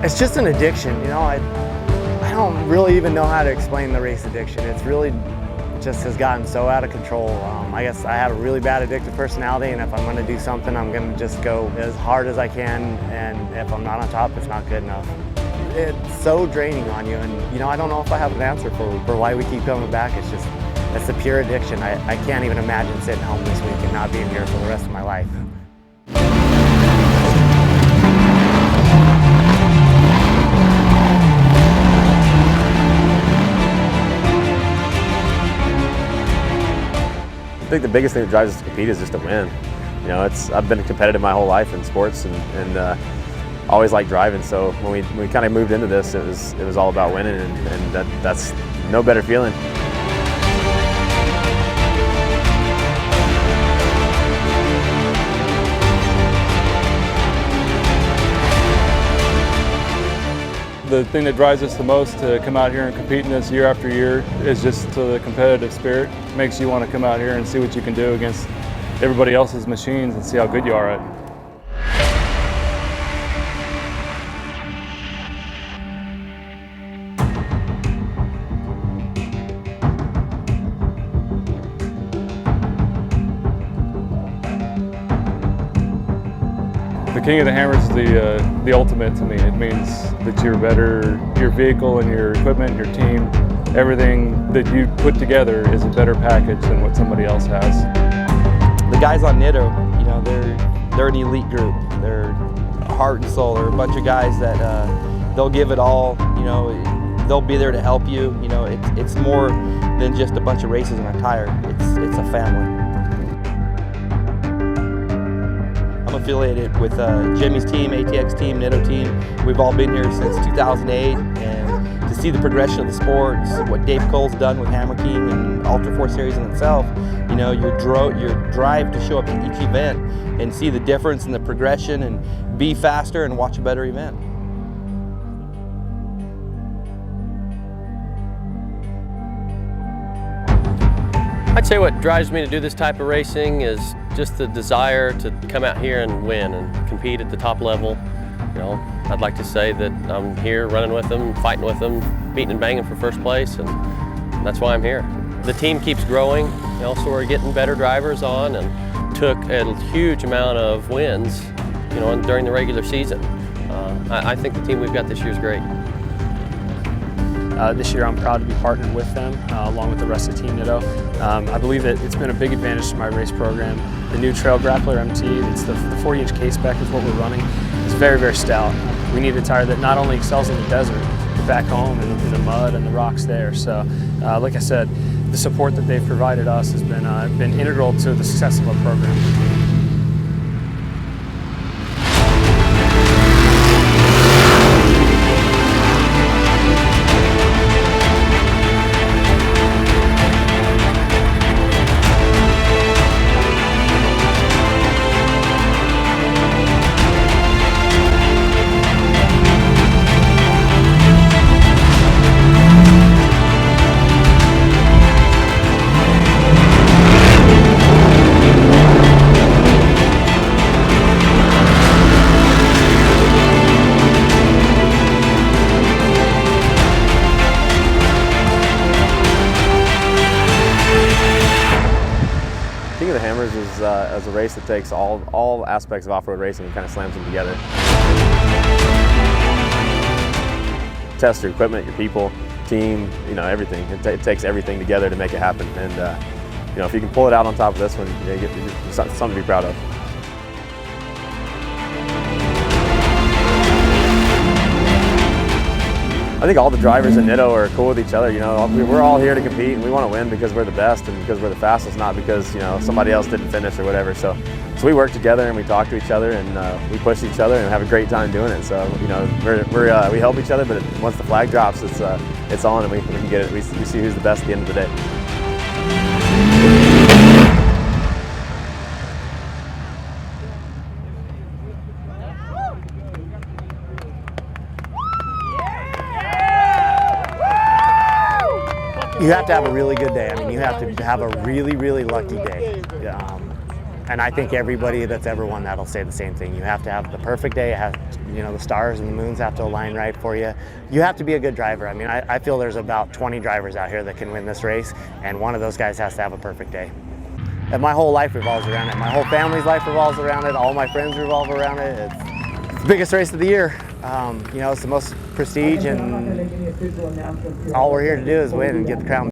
It's just an addiction, you know. I don't really even know how to explain the race addiction. It's really just has gotten so out of control. I guess I have a really bad addictive personality, and if I'm going to do something, I'm going to just go as hard as I can, and if I'm not on top, it's not good enough. It's so draining on you, and you know, I don't know if I have an answer for why we keep coming back. It's the pure addiction. I can't even imagine sitting home this week and not being here for the rest of my life. I think the biggest thing that drives us to compete is just to win. You know, I've been competitive my whole life in sports and always liked driving. So when we kind of moved into this, it was all about winning, and that's no better feeling. The thing that drives us the most to come out here and compete in this year after year is just the competitive spirit. It makes you want to come out here and see what you can do against everybody else's machines and see how good you are at it. The King of the Hammers is the ultimate to me. It means that you're better, your vehicle and your equipment, your team, everything that you put together is a better package than what somebody else has. The guys on Nitto, you know, they're an elite group. They're heart and soul. They're a bunch of guys that they'll give it all. You know, they'll be there to help you. You know, it's more than just a bunch of races and a tire. It's a family. I'm affiliated with Jimmy's team, ATX team, Nitto team. We've all been here since 2008, and to see the progression of the sport, what Dave Cole's done with Hammer King and Ultra 4 Series in itself, you know, your drive to show up to each event and see the difference in the progression and be faster and watch a better event. I'd say what drives me to do this type of racing is just the desire to come out here and win and compete at the top level. You know, I'd like to say that I'm here running with them, fighting with them, beating and banging for first place, and that's why I'm here. The team keeps growing, you know, so we're getting better drivers on, and took a huge amount of wins, you know, during the regular season. I think the team we've got this year is great. This year I'm proud to be partnered with them along with the rest of Team Nitto. I believe that it's been a big advantage to my race program. The new Trail Grappler MT, it's the 40-inch case spec is what we're running. It's very, very stout. We need a tire that not only excels in the desert, but back home in the mud and the rocks there. So like I said, the support that they've provided us has been integral to the success of our program. King of the Hammers is a race that takes all aspects of off-road racing and kind of slams them together. Test your equipment, your people, team, you know, everything. It takes everything together to make it happen. And you know, if you can pull it out on top of this one, you get something to be proud of. I think all the drivers in Nitto are cool with each other. You know, we're all here to compete, and we want to win because we're the best and because we're the fastest, not because, you know, somebody else didn't finish or whatever. So we work together and we talk to each other and we push each other and have a great time doing it. So, you know, we help each other, but once the flag drops, it's on, and we can get it. We see who's the best at the end of the day. You have to have a really good day. I mean, you have to have a really, really lucky day. And I think everybody that's ever won that'll say the same thing. You have to have the perfect day. The stars and the moons have to align right for you. You have to be a good driver. I mean, I feel there's about 20 drivers out here that can win this race, and one of those guys has to have a perfect day. And my whole life revolves around it. My whole family's life revolves around it. All my friends revolve around it. It's the biggest race of the year. It's the most prestige, and all we're here to do is win and get the crown.